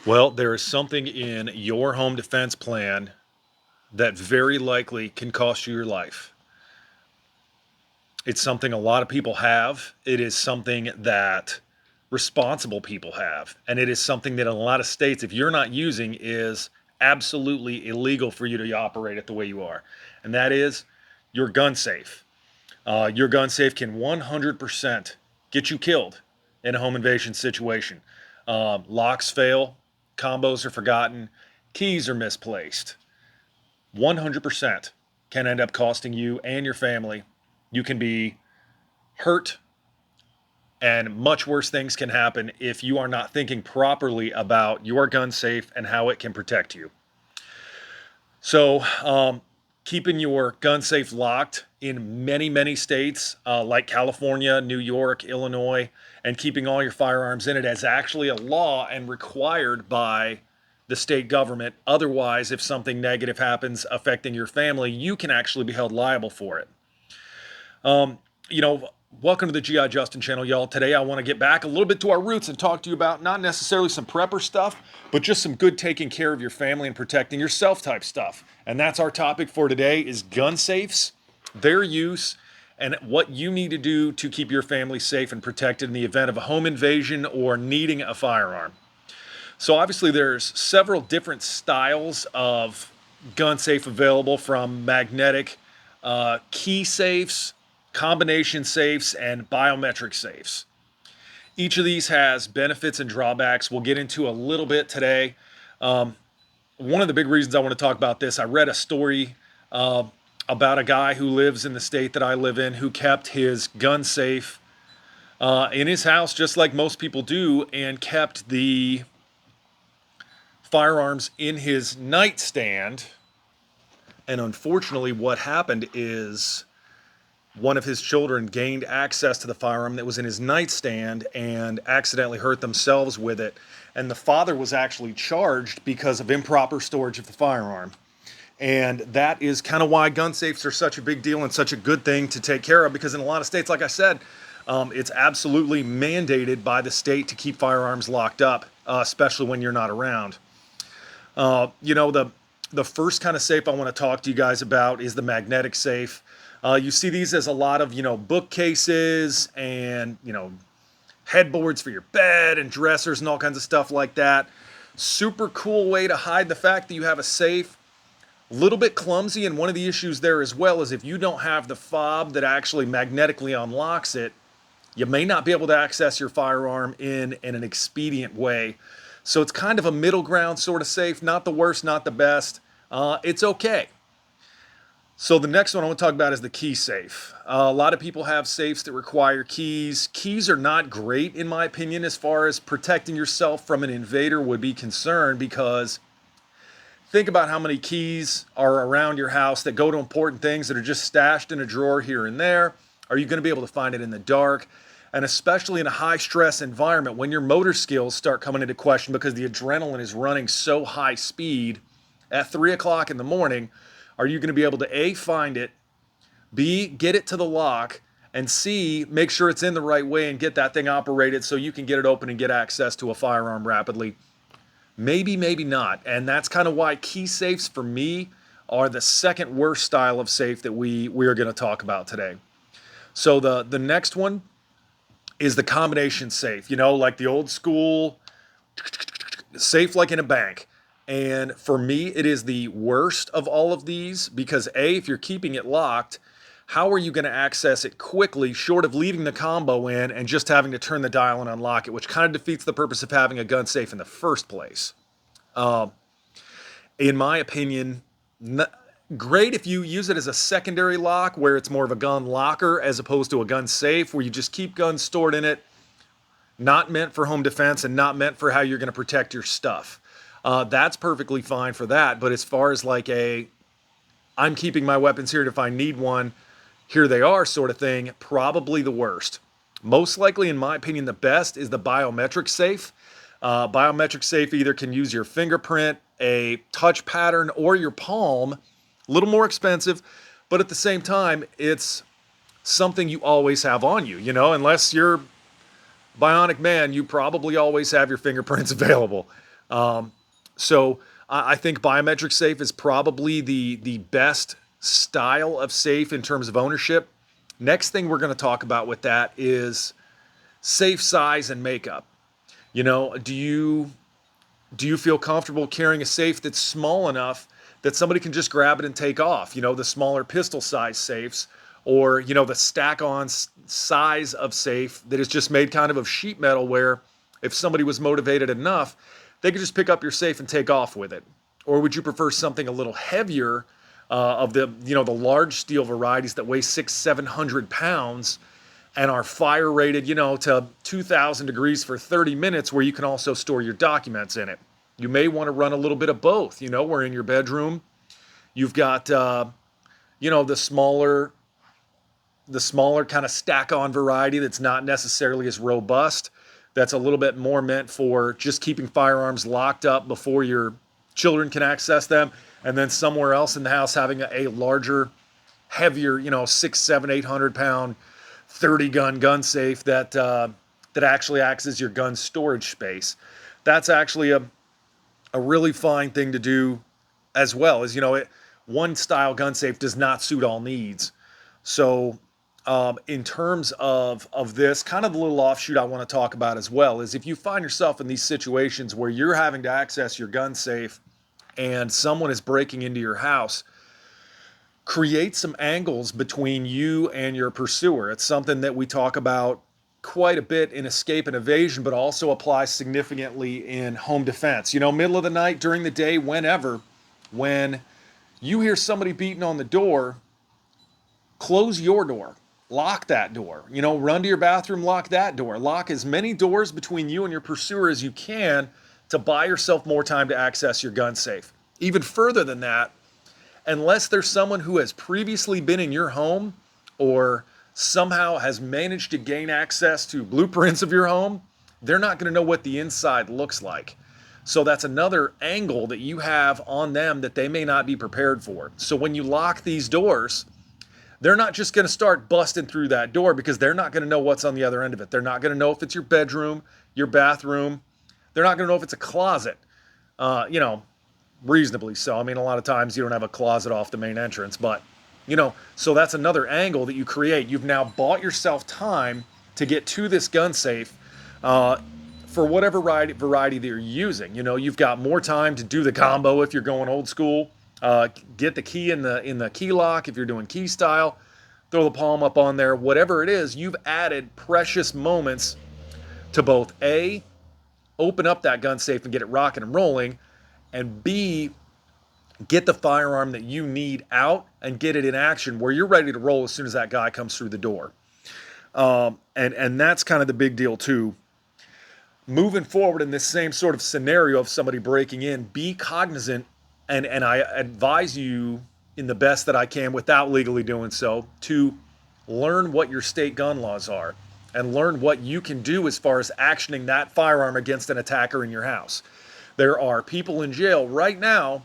Well, there is something in your home defense plan that very likely can cost you your life. It's something a lot of people have. It is something that responsible people have. And it is something that in a lot of states, if you're not using, is absolutely illegal for you to operate it the way you are. And that is your gun safe. Your gun safe can 100% get you killed in a home invasion situation. Locks fail, combos are forgotten, keys are misplaced. 100% can end up costing you and your family. You can be hurt, and much worse things can happen if you are not thinking properly about your gun safe and how it can protect you. So, keeping your gun safe locked in many, many states like California, New York, Illinois, and keeping all your firearms in it is actually a law and required by the state government. Otherwise, if something negative happens affecting your family, you can actually be held liable for it. Um, you know, Welcome to the GI Justin channel, y'all. Today I want to get back a little bit to our roots and talk to you about not necessarily some prepper stuff, but just some good taking care of your family and protecting yourself type stuff. And that's our topic for today is gun safes, their use, and what you need to do to keep your family safe and protected in the event of a home invasion or needing a firearm. So obviously there's several different styles of gun safe available, from magnetic key safes, combination safes, and biometric safes. Each of these has benefits and drawbacks we'll get into a little bit today. One of the big reasons I want to talk about this, I read a story about a guy who lives in the state that I live in who kept his gun safe in his house just like most people do, and kept the firearms in his nightstand. And unfortunately, what happened is one of his children gained access to the firearm that was in his nightstand and accidentally hurt themselves with it. And the father was actually charged because of improper storage of the firearm. And that is kind of why gun safes are such a big deal and such a good thing to take care of, because in a lot of states, like I said, it's absolutely mandated by the state to keep firearms locked up, especially when you're not around. The first kind of safe I want to talk to you guys about is the magnetic safe. You see these as a lot of, bookcases and, headboards for your bed and dressers and all kinds of stuff like that. Super cool way to hide the fact that you have a safe. A little bit clumsy, and one of the issues there as well is if you don't have the fob that actually magnetically unlocks it, you may not be able to access your firearm in an expedient way. So it's kind of a middle ground sort of safe. Not the worst, not the best. It's okay. So the next one I want to talk about is the key safe. A lot of people have safes that require keys. Keys are not great, in my opinion, as far as protecting yourself from an invader would be concerned, because think about how many keys are around your house that go to important things that are just stashed in a drawer here and there. Are you going to be able to find it in the dark? And especially in a high stress environment, when your motor skills start coming into question because the adrenaline is running so high speed at 3 o'clock in the morning, are you going to be able to A, find it, B, get it to the lock, and C, make sure it's in the right way and get that thing operated so you can get it open and get access to a firearm rapidly? Maybe, maybe not. And that's kind of why key safes for me are the second worst style of safe that we are going to talk about today. So the next one is the combination safe, like the old school safe like in a bank. And for me, it is the worst of all of these because A, if you're keeping it locked, how are you going to access it quickly, short of leaving the combo in and just having to turn the dial and unlock it, which kind of defeats the purpose of having a gun safe in the first place. In my opinion, great if you use it as a secondary lock where it's more of a gun locker as opposed to a gun safe where you just keep guns stored in it, not meant for home defense and not meant for how you're going to protect your stuff. That's perfectly fine for that. But as far as like I'm keeping my weapons here if I need one, here they are sort of thing, probably the worst. Most likely, in my opinion, the best is the biometric safe. Biometric safe either can use your fingerprint, a touch pattern, or your palm. A little more expensive, but at the same time, it's something you always have on you, unless you're bionic man, you probably always have your fingerprints available. So I think biometric safe is probably the best style of safe in terms of ownership. Next thing we're going to talk about with that is safe size and makeup. Do you feel comfortable carrying a safe that's small enough that somebody can just grab it and take off? The smaller pistol size safes, or the stack on size of safe that is just made kind of sheet metal, where if somebody was motivated enough, they could just pick up your safe and take off with it. Or would you prefer something a little heavier, of the large steel varieties that weigh 600-700 pounds and are fire rated, to 2,000 degrees for 30 minutes, where you can also store your documents in it? You may want to run a little bit of both. Where in your bedroom you've got, the smaller kind of stack on variety that's not necessarily as robust. That's a little bit more meant for just keeping firearms locked up before your children can access them. And then somewhere else in the house having a larger, heavier, 600, 700, 800 pound 30 gun safe that actually acts as your gun storage space. That's actually a really fine thing to do, as well as, one style gun safe does not suit all needs. So in terms of this kind of the little offshoot I want to talk about as well is, if you find yourself in these situations where you're having to access your gun safe and someone is breaking into your house, create some angles between you and your pursuer. It's something that we talk about quite a bit in escape and evasion, but also applies significantly in home defense. Middle of the night, during the day, whenever, when you hear somebody beating on the door, close your door, lock that door, run to your bathroom, lock that door, lock as many doors between you and your pursuer as you can to buy yourself more time to access your gun safe. Even further than that, unless there's someone who has previously been in your home or somehow has managed to gain access to blueprints of your home, they're not going to know what the inside looks like. So that's another angle that you have on them that they may not be prepared for. So when you lock these doors, they're not just going to start busting through that door, because they're not going to know what's on the other end of it. They're not going to know if it's your bedroom, your bathroom. They're not going to know if it's a closet. Reasonably so. I mean, a lot of times you don't have a closet off the main entrance, but so that's another angle that you create. You've now bought yourself time to get to this gun safe, for whatever variety that you're using. You've got more time to do the combo if you're going old school. Get the key in the key lock if you're doing key style. Throw the palm up on there. Whatever it is, you've added precious moments to both A, open up that gun safe and get it rocking and rolling, and B, get the firearm that you need out and get it in action where you're ready to roll as soon as that guy comes through the door. And that's kind of the big deal too. Moving forward in this same sort of scenario of somebody breaking in, be cognizant, and I advise you in the best that I can without legally doing so, to learn what your state gun laws are and learn what you can do as far as actioning that firearm against an attacker in your house. There are people in jail right now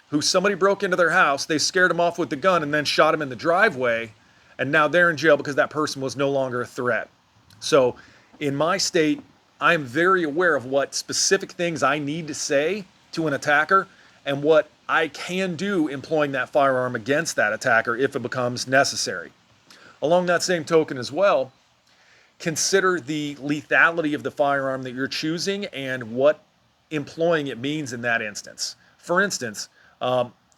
who somebody broke into their house, they scared them off with the gun and then shot him in the driveway, and now they're in jail because that person was no longer a threat. So in my state, I'm very aware of what specific things I need to say to an attacker and what I can do employing that firearm against that attacker if it becomes necessary. Along that same token as well, consider the lethality of the firearm that you're choosing and what employing it means in that instance. For instance,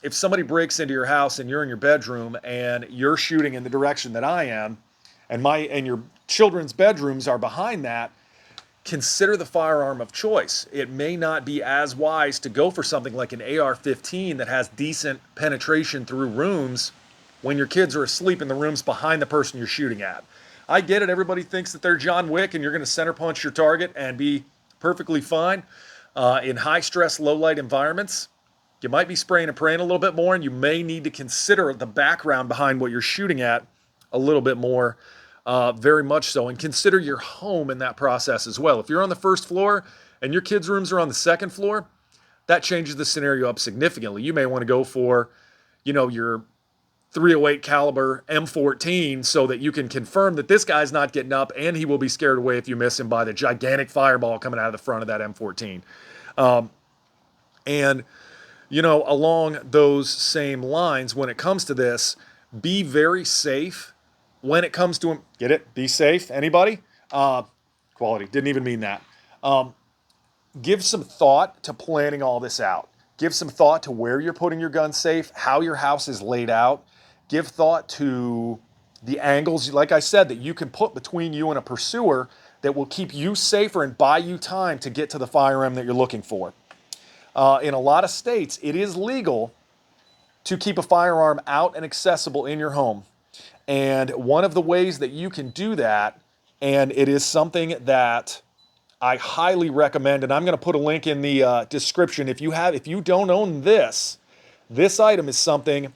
if somebody breaks into your house and you're in your bedroom and you're shooting in the direction that I am, and your children's bedrooms are behind that, consider the firearm of choice. It may not be as wise to go for something like an AR-15 that has decent penetration through rooms when your kids are asleep in the rooms behind the person you're shooting at. I get it. Everybody thinks that they're John Wick and you're going to center punch your target and be perfectly fine. In high stress, low light environments, you might be spraying and praying a little bit more, and you may need to consider the background behind what you're shooting at a little bit more, very much so. And consider your home in that process as well. If you're on the first floor and your kids' rooms are on the second floor, that changes the scenario up significantly. You may want to go for, your .308 caliber M14 so that you can confirm that this guy's not getting up, and he will be scared away if you miss him by the gigantic fireball coming out of the front of that M14. And, along those same lines, when it comes to this, be very safe when it comes to, get it? Be safe. Anybody? Quality. Didn't even mean that. Give some thought to planning all this out. Give some thought to where you're putting your gun safe, how your house is laid out. Give thought to the angles, like I said, that you can put between you and a pursuer that will keep you safer and buy you time to get to the firearm that you're looking for. In a lot of states, it is legal to keep a firearm out and accessible in your home. And one of the ways that you can do that, and it is something that I highly recommend, and I'm going to put a link in the description. If you don't own this item is something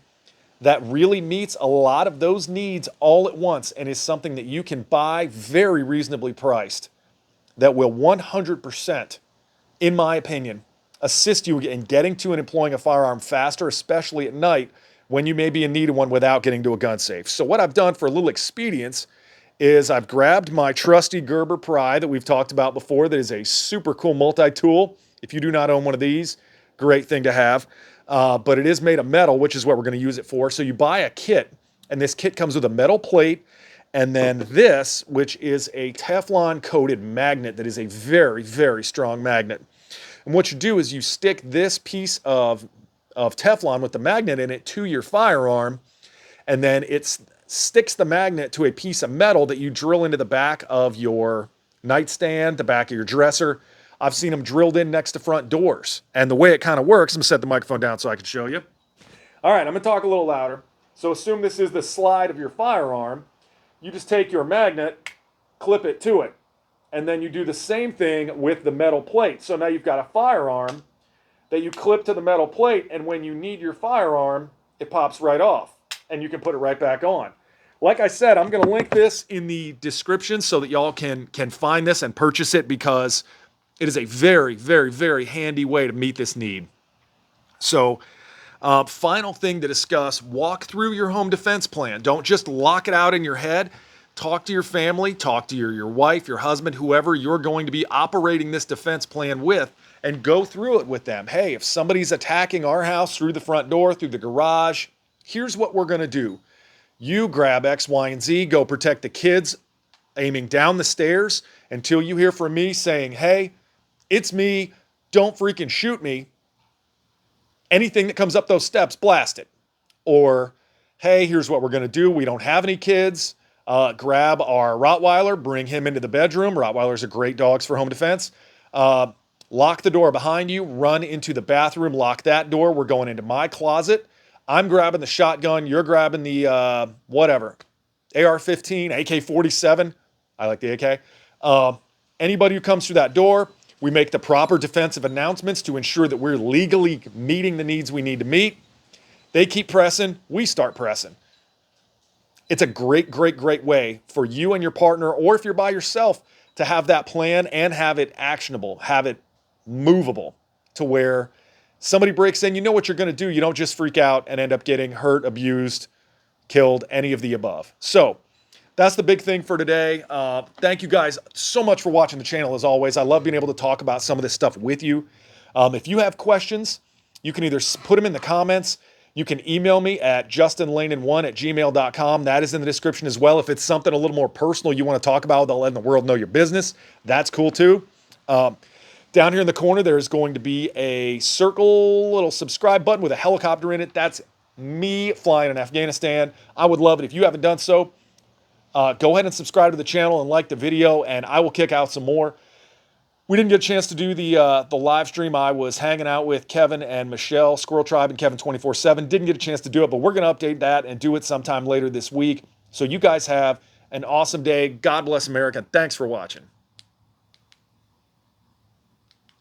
that really meets a lot of those needs all at once, and is something that you can buy very reasonably priced, that will 100%, in my opinion, assist you in getting to and employing a firearm faster, especially at night when you may be in need of one without getting to a gun safe. So what I've done for a little expedience is I've grabbed my trusty Gerber pry that we've talked about before, that is a super cool multi-tool. If you do not own one of these, great thing to have. But it is made of metal, which is what we're going to use it for. So you buy a kit, and this kit comes with a metal plate, and then this, which is a Teflon-coated magnet that is a very, very strong magnet. And what you do is you stick this piece of Teflon with the magnet in it to your firearm, and then it sticks the magnet to a piece of metal that you drill into the back of your nightstand, the back of your dresser. I've seen them drilled in next to front doors. And the way it kind of works, I'm going to set the microphone down so I can show you. All right, I'm going to talk a little louder. So assume this is the slide of your firearm. You just take your magnet, clip it to it, and then you do the same thing with the metal plate. So now you've got a firearm that you clip to the metal plate, and when you need your firearm, it pops right off, and you can put it right back on. Like I said, I'm going to link this in the description so that y'all can find this and purchase it, because it is a very, very, very handy way to meet this need. So, final thing to discuss, walk through your home defense plan. Don't just lock it out in your head. Talk to your family, talk to your wife, your husband, whoever you're going to be operating this defense plan with, and go through it with them. Hey, if somebody's attacking our house through the front door, through the garage, here's what we're going to do. You grab X, Y, and Z, go protect the kids, aiming down the stairs until you hear from me saying, hey, it's me, don't freaking shoot me. Anything that comes up those steps, blast it. Or, hey, here's what we're going to do. We don't have any kids. Grab our Rottweiler, bring him into the bedroom. Rottweilers are great dogs for home defense. Lock the door behind you, run into the bathroom, lock that door. We're going into my closet. I'm grabbing the shotgun. You're grabbing the, whatever, AR-15, AK-47. I like the AK. Anybody who comes through that door, we make the proper defensive announcements to ensure that we're legally meeting the needs we need to meet. They keep pressing, we start pressing. It's a great, great, great way for you and your partner, or if you're by yourself, to have that plan and have it actionable, have it movable, to where somebody breaks in, you know what you're going to do. You don't just freak out and end up getting hurt, abused, killed, any of the above. So that's the big thing for today. Thank you guys so much for watching the channel, as always. I love being able to talk about some of this stuff with you. If you have questions, you can either put them in the comments. You can email me at justinlanen1@gmail.com. That is in the description as well. If it's something a little more personal you want to talk about, letting the world know your business, that's cool too. Down here in the corner, there's going to be a circle little subscribe button with a helicopter in it. That's me flying in Afghanistan. I would love it if you haven't done so. Go ahead and subscribe to the channel and like the video, and I will kick out some more. We didn't get a chance to do the live stream. I was hanging out with Kevin and Michelle, Squirrel Tribe and Kevin 24/7. Didn't get a chance to do it, but we're going to update that and do it sometime later this week. So you guys have an awesome day. God bless America. Thanks for watching.